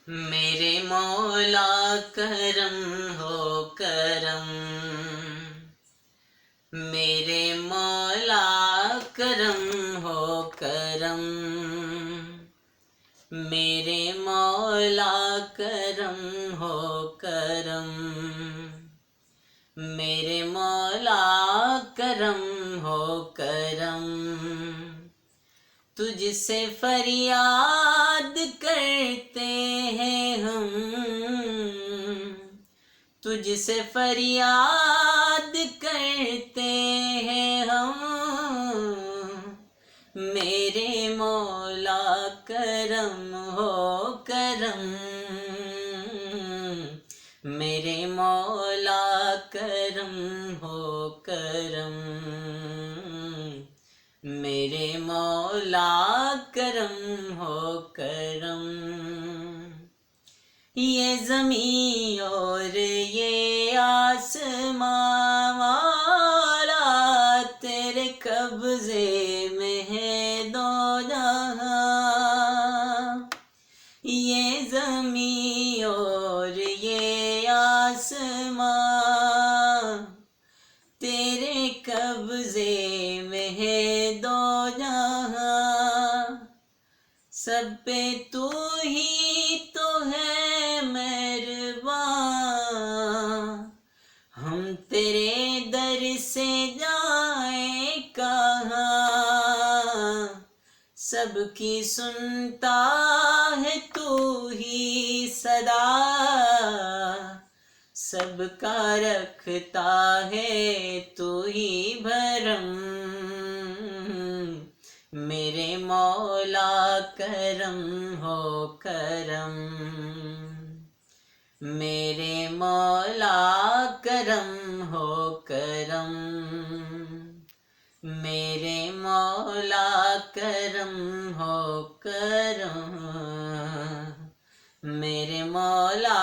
میرے مولا کرم ہو کرم، میرے مولا کرم ہو کرم، میرے مولا کرم ہو کرم، میرے مولا کرم ہو کرم، تجھ سے فریاد کرتے ہیں ہم، تجھ سے فریاد کرتے ہیں ہم، میرے مولا کرم ہو کرم، میرے مولا کرم ہو کرم، میرے مولا کرم ہو کرم، یہ زمین اور یہ آسمان والا تیرے قبضے میں ہے دو جہاں، یہ زمین اور یہ آسمان تیرے قبضے میں ہے دو جہاں، سب پہ تو ہی تو ہے مہربان، ہم تیرے در سے جائیں کہاں، سب کی سنتا ہے تو ہی صدا، سب کا رکھتا ہے تو ہی بھرم، میرے مولا کرم ہو کرم، میرے مولا کرم ہو کرم، میرے مولا کرم ہو کرم، میرے مولا